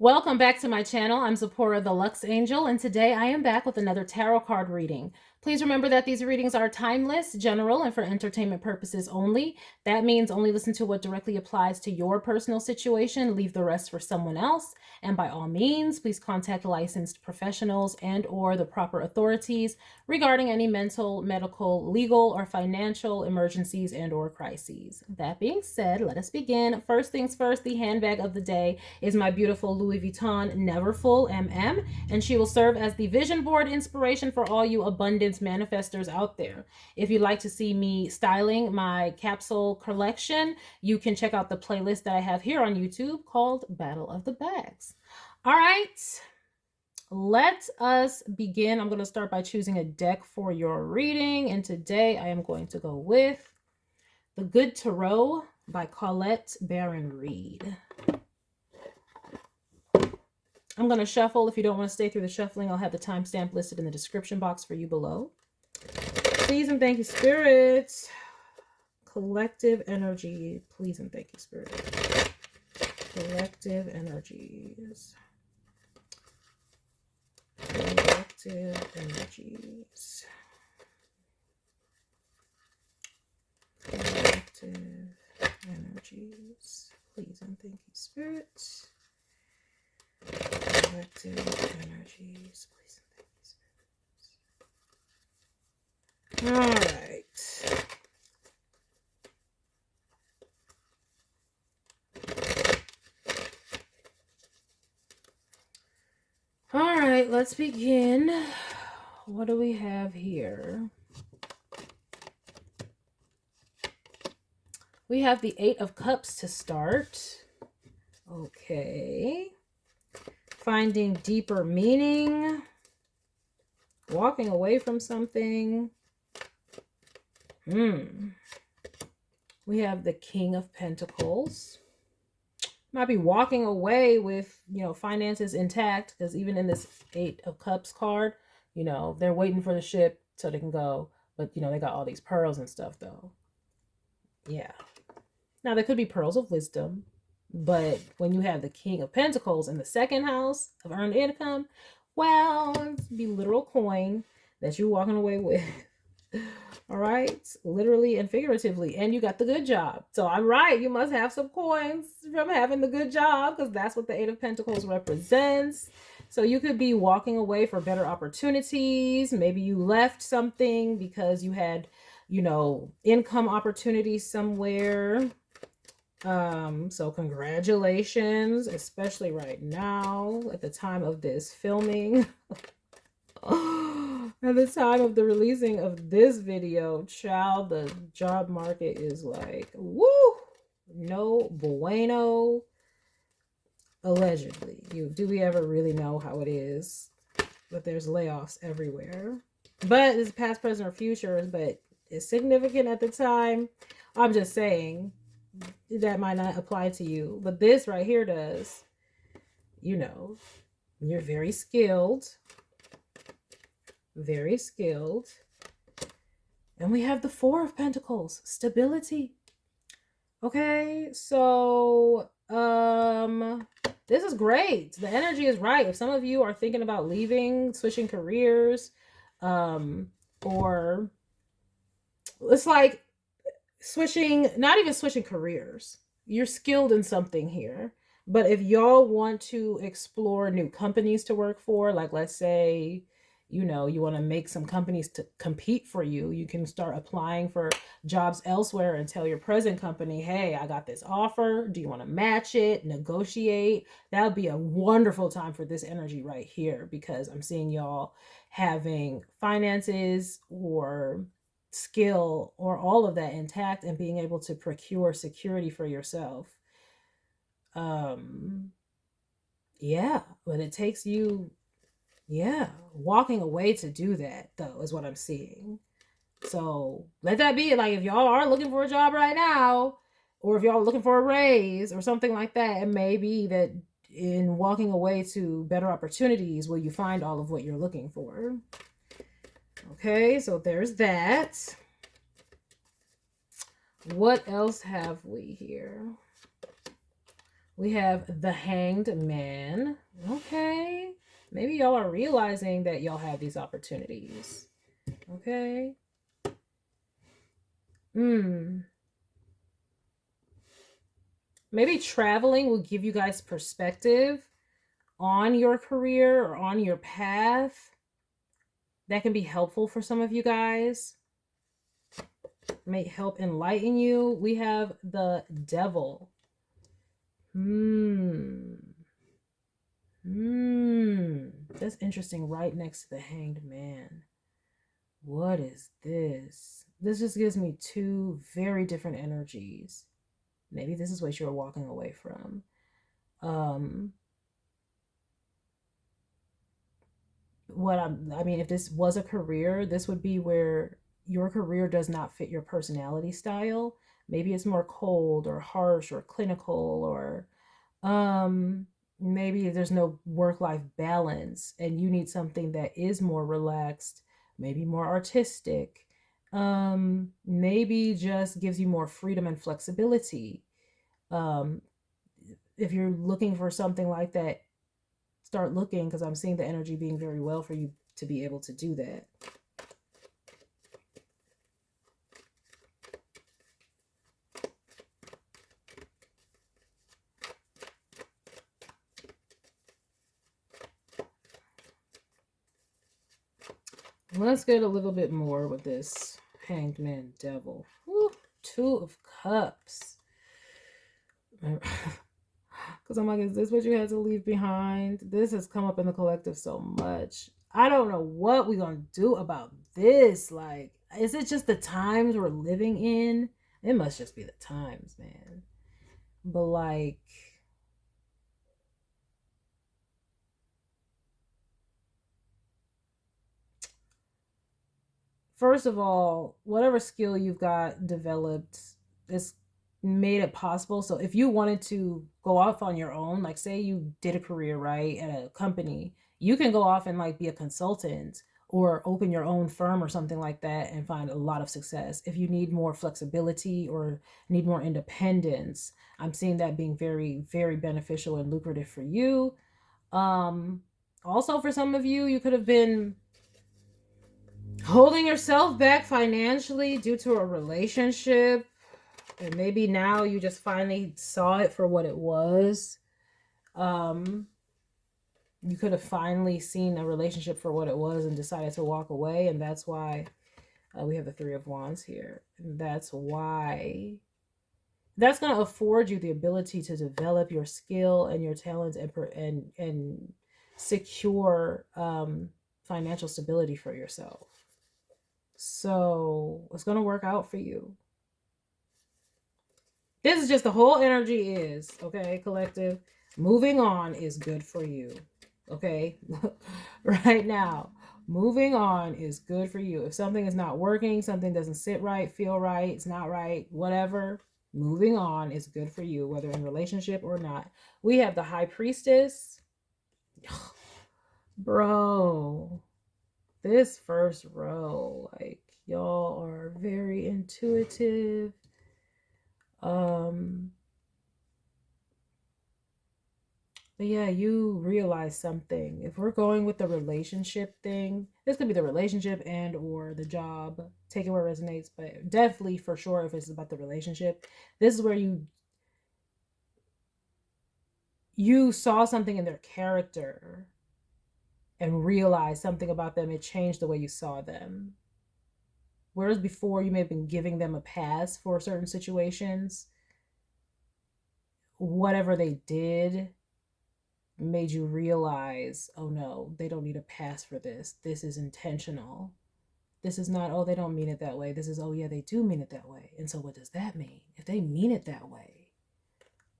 Welcome back to my channel. I'm Zipporah the Lux Angel, and today I am back with another tarot card reading. Please remember that these readings are timeless, general, and for entertainment purposes only. That means only listen to what directly applies to your personal situation, leave the rest for someone else. And by all means, please contact licensed professionals and or the proper authorities regarding any mental, medical, legal, or financial emergencies and or crises. That being said, let us begin. First things first, the handbag of the day is my beautiful Louis Vuitton Neverfull MM, and she will serve as the vision board inspiration for all you abundance manifestors out there. If you'd like to see me styling my capsule collection, you can check out the playlist that I have here on YouTube called Battle of the Bags. All right, let us begin. I'm going to start by choosing a deck for your reading, and today I am going to go with The Good Tarot by Colette Baron Reed. I'm going to shuffle. If you don't want to stay through the shuffling, I'll have the timestamp listed in the description box for you below. Please and thank you, Spirit. Collective energy. Please and thank you, Spirit. Collective energies. Collective energies. Collective energies. Please and thank you, Spirit. Collective energies, please and thank you, Spirit. All right. All right, let's begin. What do we have here? We have the Eight of Cups to start. Okay. Finding deeper meaning, walking away from something. We have the King of Pentacles. Might be walking away with, finances intact, because even in this Eight of Cups card, they're waiting for the ship so they can go. But, they got all these pearls and stuff, though. Yeah. Now, there could be pearls of wisdom. But when you have the King of Pentacles in the second house of earned income, well, it's be literal coin that you're walking away with. All right, literally and figuratively. And you got the good job. So I'm right. You must have some coins from having the good job, because that's what the Eight of Pentacles represents. So you could be walking away for better opportunities. Maybe you left something because you had, income opportunities somewhere. So congratulations, especially right now at the time of this filming. At the time of the releasing of this video, child, the job market is like, woo, no bueno. Allegedly. Do we ever really know how it is? But there's layoffs everywhere. But it's past, present, or future, but it's significant at the time. I'm just saying, that might not apply to you, but this right here does. You're very skilled, and we have the Four of Pentacles, stability. Okay, so this is great. The energy is right. If some of you are thinking about leaving, switching careers, or it's like not even switching careers. You're skilled in something here. But if y'all want to explore new companies to work for, like let's say, you want to make some companies to compete for you, you can start applying for jobs elsewhere and tell your present company, hey, I got this offer. Do you want to match it, negotiate? That would be a wonderful time for this energy right here, because I'm seeing y'all having finances or skill or all of that intact and being able to procure security for yourself. Yeah, but it takes you walking away to do that, though, is what I'm seeing. So let that be, like, if y'all are looking for a job right now, or if y'all are looking for a raise or something like that, it may be that in walking away to better opportunities will you find all of what you're looking for. Okay, so there's that. What else have we here? We have the Hanged Man. Okay. Maybe y'all are realizing that y'all have these opportunities. Okay. Maybe traveling will give you guys perspective on your career or on your path. That can be helpful for some of you guys. May help enlighten you. We have the Devil. That's interesting, right next to the Hanged Man. What is this? This just gives me two very different energies. Maybe this is what you're walking away from. I mean, if this was a career, this would be where your career does not fit your personality style. Maybe it's more cold or harsh or clinical, or maybe there's no work-life balance and you need something that is more relaxed, maybe more artistic, maybe just gives you more freedom and flexibility. If you're looking for something like that, start looking, because I'm seeing the energy being very well for you to be able to do that. Let's get a little bit more with this Hanged Man Devil. Woo, Two of Cups. Because I'm like, is this what you had to leave behind? This has come up in the collective so much. I don't know what we're going to do about this. Like, is it just the times we're living in? It must just be the times, man. But like, first of all, whatever skill you've got developed, it's made it possible. So if you wanted to go off on your own, like say you did a career, right, at a company, you can go off and like be a consultant or open your own firm or something like that and find a lot of success. If you need more flexibility or need more independence, I'm seeing that being very, very beneficial and lucrative for you. Also for some of you, you could have been holding yourself back financially due to a relationship, and maybe now you just finally saw it for what it was. You could have finally seen a relationship for what it was and decided to walk away, and that's why we have the Three of Wands here. And that's why that's going to afford you the ability to develop your skill and your talents and secure financial stability for yourself. So it's going to work out for you. This is just the whole energy is, okay, collective. Moving on is good for you, okay? Right now, moving on is good for you. If something is not working, something doesn't sit right, feel right, it's not right, whatever, moving on is good for you, whether in relationship or not. We have the High Priestess. Bro, this first row, like, y'all are very intuitive. But yeah, you realize something. If we're going with the relationship thing, this could be the relationship and or the job. Take it where it resonates, but definitely for sure if it's about the relationship, this is where you saw something in their character and realized something about them. It changed the way you saw them. Whereas before you may have been giving them a pass for certain situations, whatever they did made you realize, oh no, they don't need a pass for this. This is intentional. This is not, oh, they don't mean it that way. This is, oh yeah, they do mean it that way. And so what does that mean? If they mean it that way,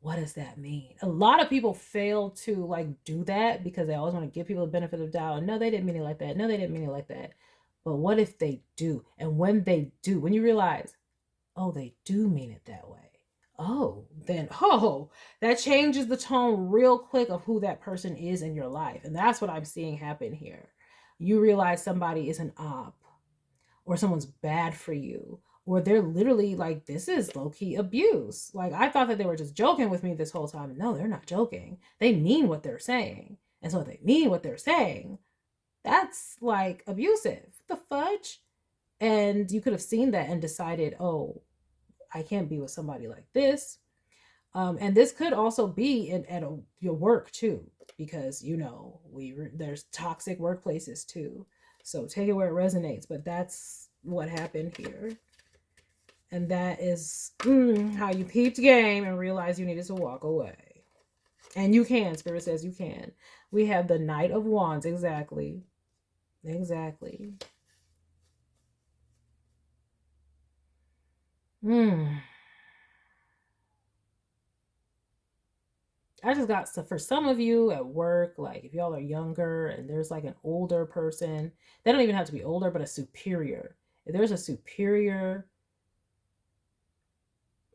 what does that mean? A lot of people fail to like do that because they always want to give people the benefit of the doubt. No, they didn't mean it like that. No, they didn't mean it like that. But what if they do? And when they do, when you realize, oh, they do mean it that way. Oh, then, oh, that changes the tone real quick of who that person is in your life. And that's what I'm seeing happen here. You realize somebody is an op, or someone's bad for you, or they're literally like, this is low-key abuse. Like, I thought that they were just joking with me this whole time. No, they're not joking. They mean what they're saying. And so if they mean what they're saying, that's like abusive. The fudge? And you could have seen that and decided, oh, I can't be with somebody like this. And this could also be at your work too, because there's toxic workplaces too. So take it where it resonates. But that's what happened here, and that is how you peeped game and realized you needed to walk away. And you can. Spirit says you can. We have the Knight of Wands. Exactly. I just got stuff for some of you at work, like if y'all are younger and there's like an older person, they don't even have to be older, but a superior. If there's a superior,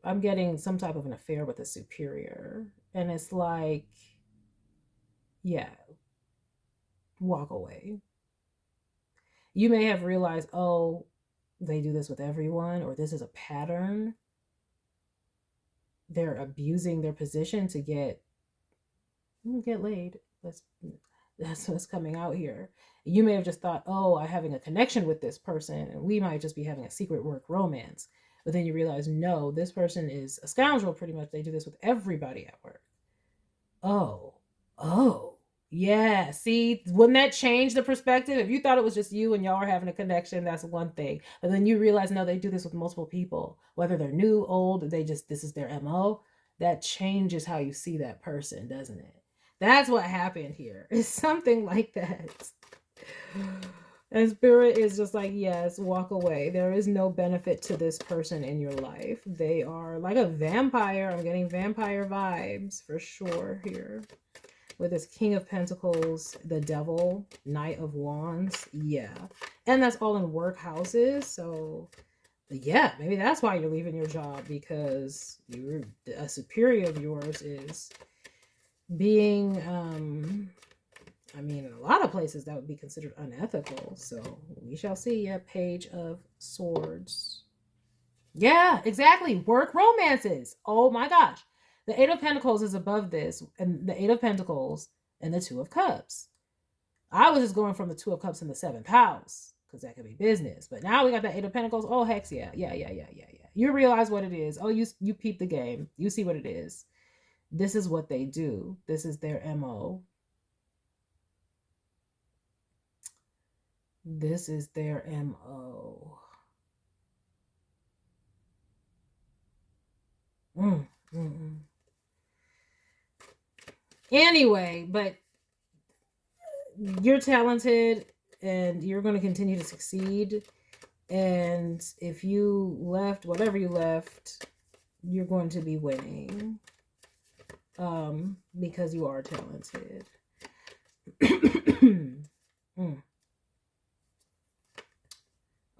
I'm getting some type of an affair with a superior. And it's like, yeah, walk away. You may have realized, oh, they do this with everyone, or this is a pattern. They're abusing their position to get laid. That's what's coming out here. You may have just thought, oh, I'm having a connection with this person, and we might just be having a secret work romance. But then you realize, no, this person is a scoundrel pretty much. They do this with everybody at work. Oh, yeah. See, wouldn't that change the perspective? If you thought it was just you and y'all are having a connection, that's one thing. But then you realize, no, they do this with multiple people, whether they're new, old, this is their MO. That changes how you see that person, doesn't it? That's what happened here. It's something like that. And Spirit is just like, yes, walk away. There is no benefit to this person in your life. They are like a vampire. I'm getting vampire vibes for sure here. With this King of Pentacles, the Devil, Knight of Wands. Yeah. And that's all in work houses. So, yeah, maybe that's why you're leaving your job, because a superior of yours is being, I mean, in a lot of places that would be considered unethical. So we shall see. Yeah, Page of Swords. Yeah, exactly. Work romances. Oh my gosh. The Eight of Pentacles is above this, and the Eight of Pentacles and the Two of Cups. I was just going from the Two of Cups and the Seventh House, because that could be business. But now we got the Eight of Pentacles. Oh, hex yeah. Yeah. You realize what it is. Oh, you peep the game. You see what it is. This is what they do. This is their MO. This is their MO. Anyway, but you're talented and you're going to continue to succeed. And if you left, whatever you left, you're going to be winning. Because you are talented.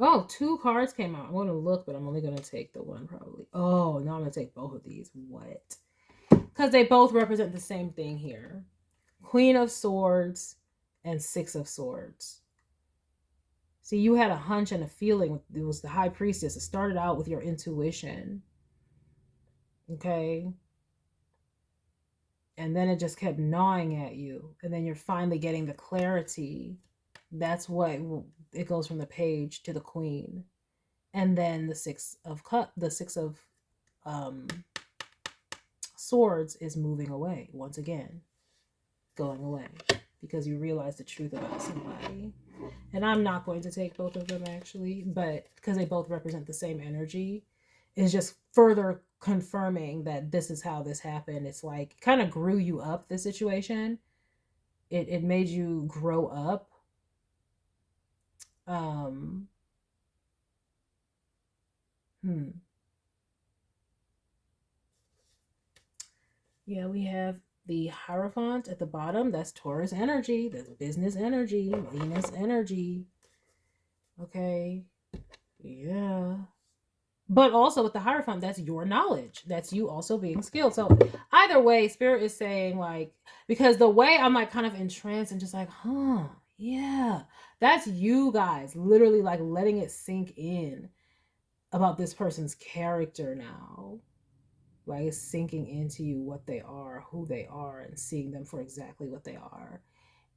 Oh, 2 cards came out. I'm going to look, but I'm only going to take the one probably. Oh, no, I'm going to take both of these. What? Because they both represent the same thing here. Queen of Swords and 6 of Swords. See, you had a hunch and a feeling. It was the High Priestess. It started out with your intuition. Okay? And then it just kept gnawing at you. And then you're finally getting the clarity. That's what it goes from the Page to the Queen. And then the Six of Swords is moving away once again. Going away. Because you realize the truth about somebody. And I'm not going to take both of them actually. But because they both represent the same energy. It's just further confirming that this is how this happened. It's like it kind of grew you up, this situation. It made you grow up. Yeah, we have the Hierophant at the bottom. That's Taurus energy. That's business energy. Venus energy. Okay. Yeah. But also with the Hierophant, that's your knowledge. That's you also being skilled. So either way, Spirit is saying like, because the way I'm like kind of entranced and just like, yeah, that's you guys literally like letting it sink in. about this person's character now. Like it's sinking into you what they are, who they are, and seeing them for exactly what they are.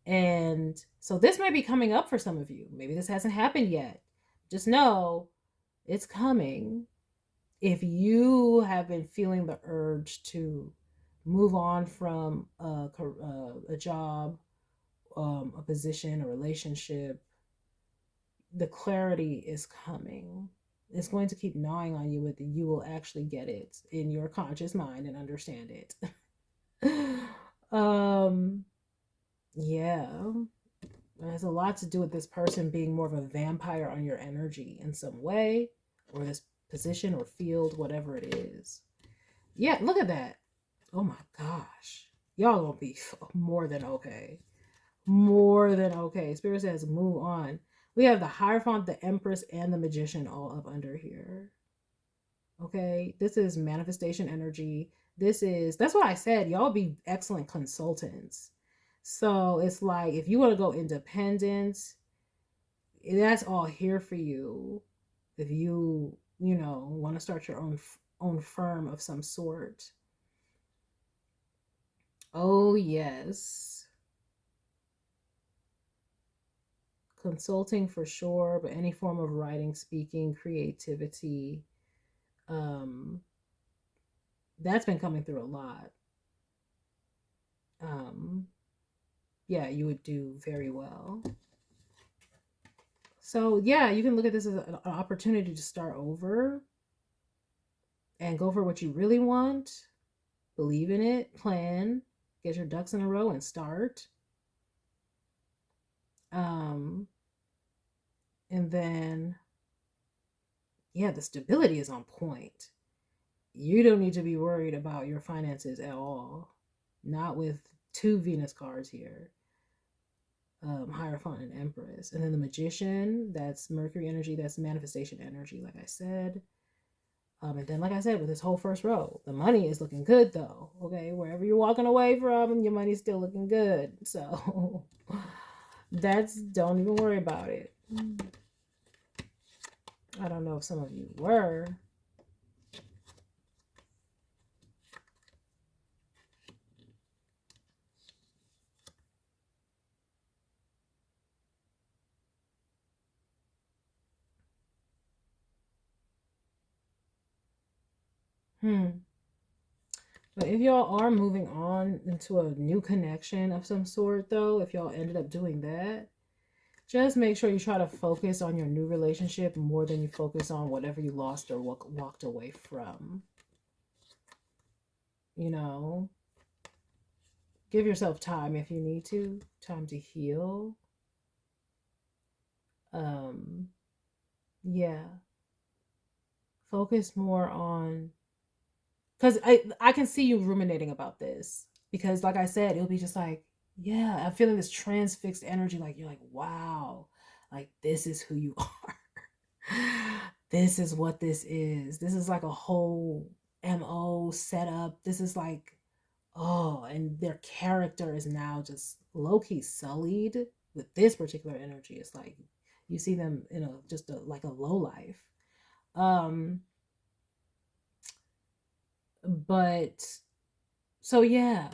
And so this might be coming up for some of you. Maybe this hasn't happened yet. Just know it's coming. If you have been feeling the urge to move on from a job, a position, a relationship, the clarity is coming. It's going to keep gnawing on you, but you will actually get it in your conscious mind and understand it. Yeah. It has a lot to do with this person being more of a vampire on your energy in some way, or this position or field, whatever it is. Yeah, look at that. Oh my gosh. Y'all gonna be more than okay. More than okay. Spirit says move on. We have the Hierophant, the Empress, and the Magician all up under here. Okay, this is manifestation energy. That's what I said. Y'all be excellent consultants. So it's like if you want to go independent, that's all here for you. If you want to start your own firm of some sort. Oh yes. Consulting for sure, but any form of writing, speaking, creativity, that's been coming through a lot. Yeah, you would do very well. So yeah, you can look at this as an opportunity to start over and go for what you really want. Believe in it, plan, get your ducks in a row and start. And then, yeah, the stability is on point. You don't need to be worried about your finances at all. Not with two Venus cards here. Hierophant and Empress. And then the Magician, that's Mercury energy, that's manifestation energy, like I said. And then, like I said, with this whole first row, the money is looking good, though. Okay, wherever you're walking away from, your money's still looking good. So, don't even worry about it. I don't know if some of you were. But if y'all are moving on into a new connection of some sort, though, if y'all ended up doing that, just make sure you try to focus on your new relationship more than you focus on whatever you lost or walked away from. Give yourself time if you need to, time to heal. Yeah. Focus more on, because I can see you ruminating about this, because like I said, it'll be just like, yeah, I'm feeling this transfixed energy, like you're like, wow, like this is who you are. This is what this is. This is like a whole MO setup. This is like, oh, and their character is now just low-key sullied with this particular energy. It's like you see them in like a low life. But so yeah,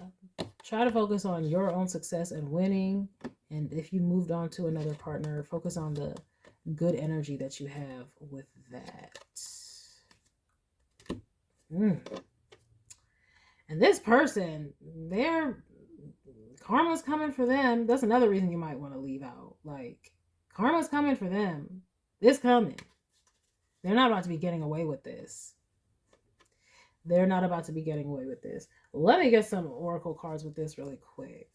try to focus on your own success and winning. And if you moved on to another partner, focus on the good energy that you have with that. And this person, their karma's coming for them. That's another reason you might want to leave out. Like, karma's coming for them. It's coming. They're not about to be getting away with this. They're not about to be getting away with this. Let me get some oracle cards with this really quick.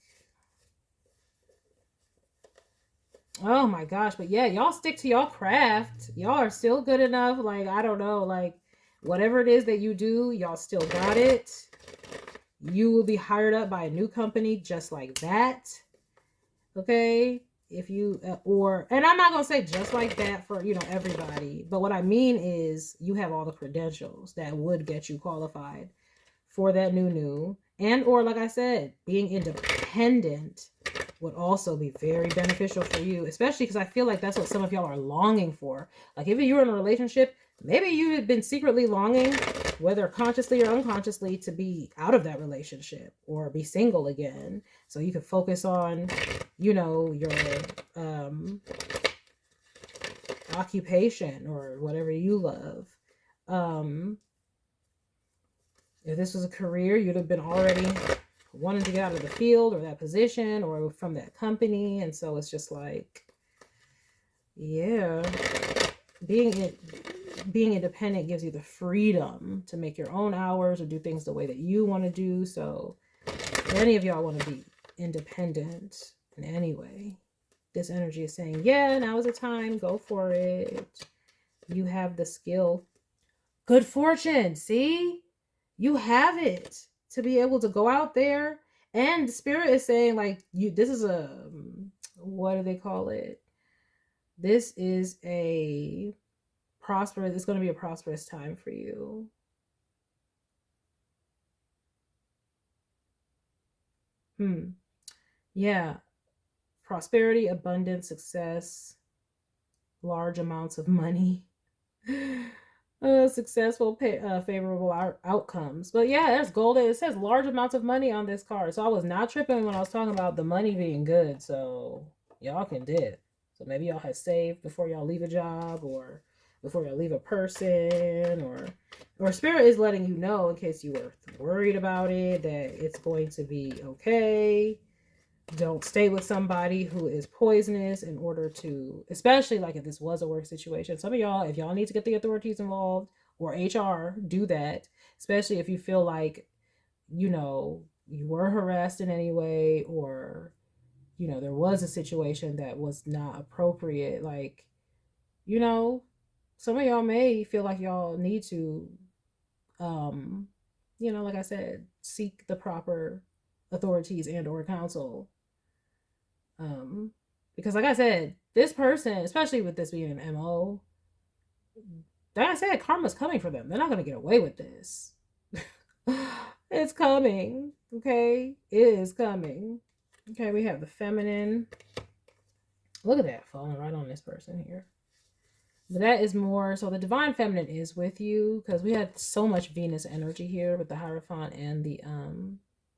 Oh my gosh. But yeah, y'all stick to y'all craft. Y'all are still good enough. Like, I don't know. Like, whatever it is that you do, y'all still got it. You will be hired up by a new company just like that. Okay? If you, and I'm not going to say just like that for, everybody. But what I mean is you have all the credentials that would get you qualified for that new. And, or like I said, being independent would also be very beneficial for you, especially because I feel like that's what some of y'all are longing for. Like if you were in a relationship, maybe you had been secretly longing, whether consciously or unconsciously, to be out of that relationship or be single again. So you could focus on, you know, your occupation or whatever you love. If this was a career, you'd have been already wanting to get out of the field or that position or from that company. And so it's just like, yeah, being independent gives you the freedom to make your own hours or do things the way that you want to do. So many of y'all want to be independent in any way. This energy is saying, yeah, now is the time. Go for it. You have the skill. Good fortune. See? You have it to be able to go out there. And the spirit is saying, like, this is a, what do they call it? This is a prosperous, it's going to be a prosperous time for you. Yeah. Prosperity, abundance, success, large amounts of money. Successful, favorable outcomes. But yeah, there's gold. It says large amounts of money on this card. So I was not tripping when I was talking about the money being good. So y'all can dip. So maybe y'all have saved before y'all leave a job or before y'all leave a person, or spirit is letting you know, in case you were worried about it, that it's going to be okay. Don't stay with somebody who is poisonous in order to, especially like if this was a work situation. Some of y'all, if y'all need to get the authorities involved or HR, do that. Especially if you feel like, you know, you were harassed in any way, or, you know, there was a situation that was not appropriate. Like, you know, some of y'all may feel like y'all need to, you know, like I said, seek the proper authorities and or counsel. Because like I said, this person, especially with this being an MO, like I said, karma's coming for them. They're not going to get away with this. It's coming. Okay. It is coming. Okay. We have the feminine. Look at that falling right on this person here. But that is more, so the divine feminine is with you, because we had so much Venus energy here with the Hierophant and the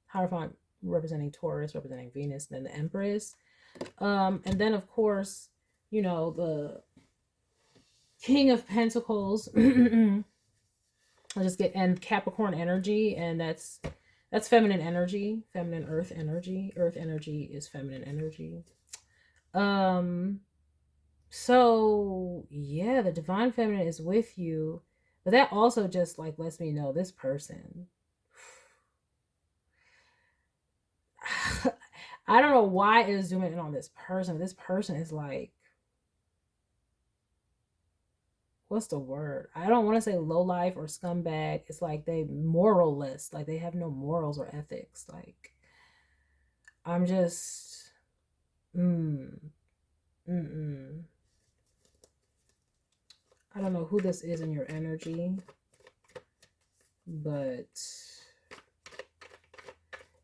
Hierophant representing Taurus, representing Venus, and then the Empress. And then of course, you know, the King of Pentacles. I'll just get, and Capricorn energy, and that's feminine energy, feminine earth energy. Earth energy is feminine energy. So yeah, the divine feminine is with you, but that also just like lets me know this person. I don't know why it is zooming in on this person. This person is like, what's the word? I don't want to say low life or scumbag. It's like they moralless, like they have no morals or ethics. Like, I'm just, I don't know who this is in your energy, but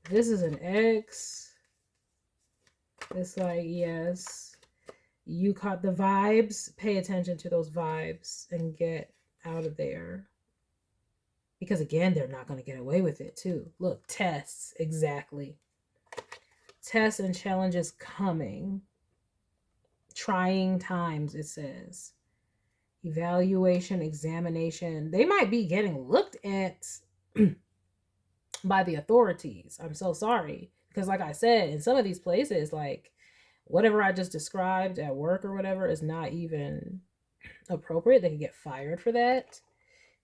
this is an ex. It's like, yes, you caught the vibes. Pay attention to those vibes and get out of there. Because again, they're not going to get away with it too. Look, tests, exactly. Tests and challenges coming. Trying times, it says. Evaluation, examination. They might be getting looked at by the authorities. I'm so sorry. Because like I said, in some of these places, like whatever I just described at work or whatever is not even appropriate. They could get fired for that.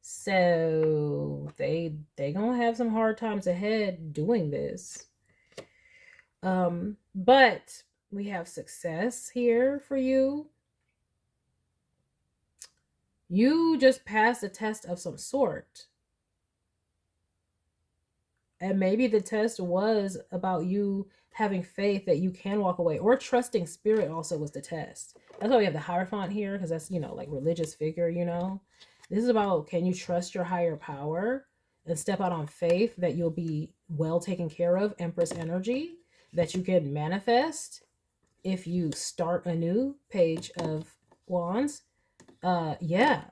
So they gonna have some hard times ahead doing this. But we have success here for you. You just passed a test of some sort. And maybe the test was about you having faith that you can walk away, or trusting spirit also was the test. That's why we have the Hierophant here, because that's, you know, like religious figure, you know. This is about, can you trust your higher power and step out on faith that you'll be well taken care of, Empress energy. that you can manifest if you start a new page of wands. Yeah.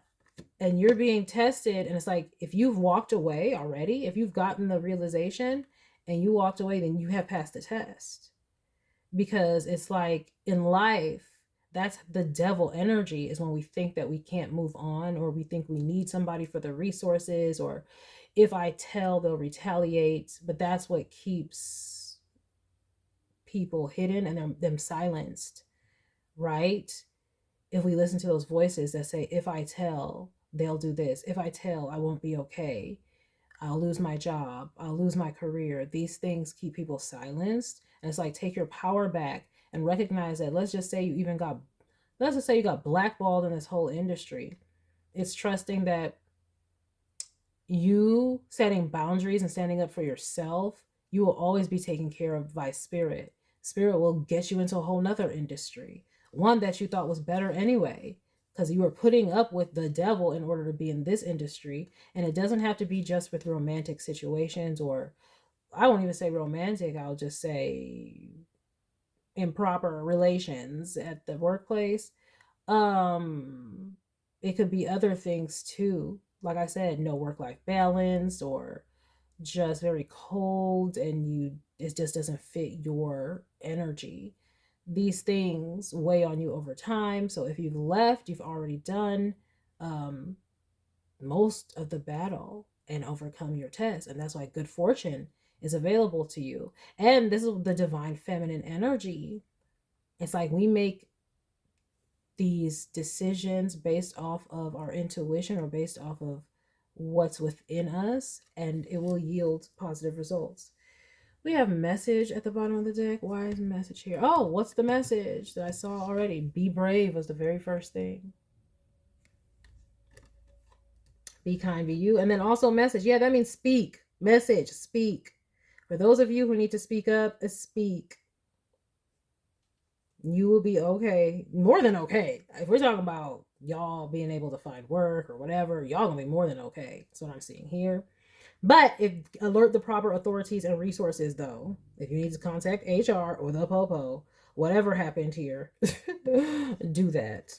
And you're being tested, and it's like, if you've walked away already, if you've gotten the realization and you walked away, then you have passed the test. Because it's like, in life, that's the devil energy, is when we think that we can't move on, or we think we need somebody for the resources, or if I tell, they'll retaliate. But that's what keeps people hidden and them silenced, right? If we listen to those voices that say, if I tell, they'll do this. If I tell, I won't be okay. I'll lose my job. I'll lose my career. These things keep people silenced. And it's like, take your power back and recognize that, let's just say you got blackballed in this whole industry. It's trusting that you setting boundaries and standing up for yourself, you will always be taken care of by spirit. Spirit will get you into a whole nother industry, one that you thought was better anyway, because you were putting up with the devil in order to be in this industry. And it doesn't have to be just with romantic situations, or I won't even say romantic, I'll just say improper relations at the workplace. It could be other things too. Like I said, no work-life balance, or just very cold, and it just doesn't fit your energy. These things weigh on you over time. So if you've left, you've already done most of the battle and overcome your test. And that's why good fortune is available to you. And this is the divine feminine energy. It's like, we make these decisions based off of our intuition, or based off of what's within us, and it will yield positive results. We have message at the bottom of the deck. Why is message here? Oh, what's the message that I saw already? Be brave was the very first thing. Be kind, be you. And then also message. Yeah, that means speak. Message, speak. For those of you who need to speak up, speak. You will be okay. More than okay. If we're talking about y'all being able to find work or whatever, y'all gonna be more than okay. That's what I'm seeing here. But alert the proper authorities and resources, though. If you need to contact HR or the popo, whatever happened here, do that.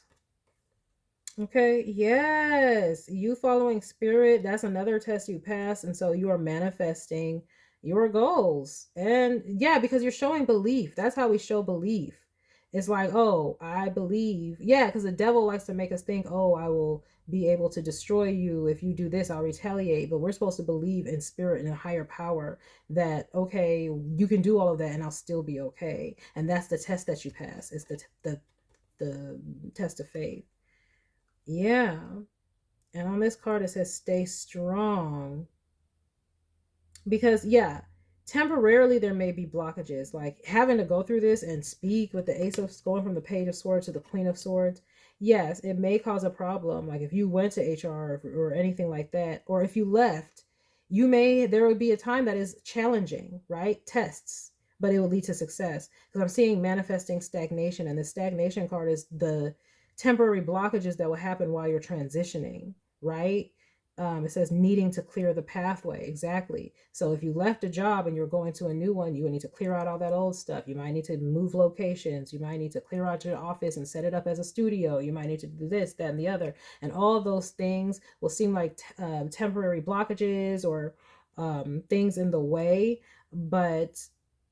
Okay, yes. You following spirit, that's another test you pass. And so you are manifesting your goals. And yeah, because you're showing belief. That's how we show belief. It's like, oh, I believe. Yeah, because the devil likes to make us think, oh, I will be able to destroy you. If you do this, I'll retaliate. But we're supposed to believe in spirit and a higher power that, okay, you can do all of that and I'll still be okay. And that's the test that you pass. It's the test of faith. Yeah. And on this card, it says stay strong. Because, yeah, temporarily there may be blockages, like having to go through this and speak with the Ace of, going from the Page of Swords to the Queen of Swords. Yes, it may cause a problem. Like if you went to HR or anything like that, or if you left, there would be a time that is challenging, right? Tests, but it will lead to success. Because I'm seeing manifesting stagnation, and the stagnation card is the temporary blockages that will happen while you're transitioning, right? It says needing to clear the pathway. Exactly. So if you left a job and you're going to a new one, you would need to clear out all that old stuff. You might need to move locations. You might need to clear out your office and set it up as a studio. You might need to do this, that, and the other. And all of those things will seem like temporary blockages, or things in the way, but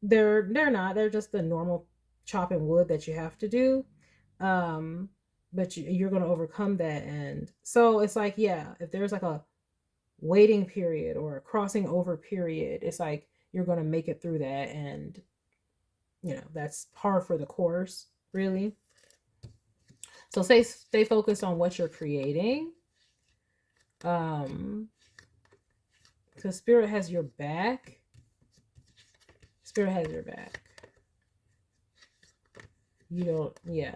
they're not. They're just the normal chopping wood that you have to do. But you're going to overcome that. And so it's like, yeah, if there's like a waiting period or a crossing over period, it's like you're going to make it through that. And, that's par for the course, really. So stay focused on what you're creating. Because spirit has your back. Spirit has your back. You don't, yeah.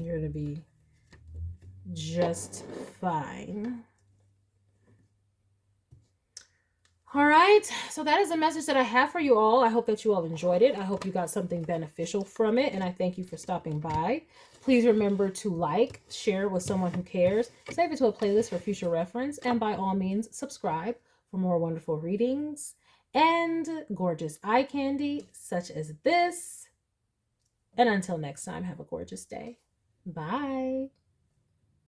You're going to be just fine. All right, so that is a message that I have for you all. I hope that you all enjoyed it. I hope you got something beneficial from it, and I thank you for stopping by. Please remember to like, share with someone who cares, save it to a playlist for future reference, and by all means, subscribe for more wonderful readings. and gorgeous eye candy such as this. And until next time, have a gorgeous day. Bye.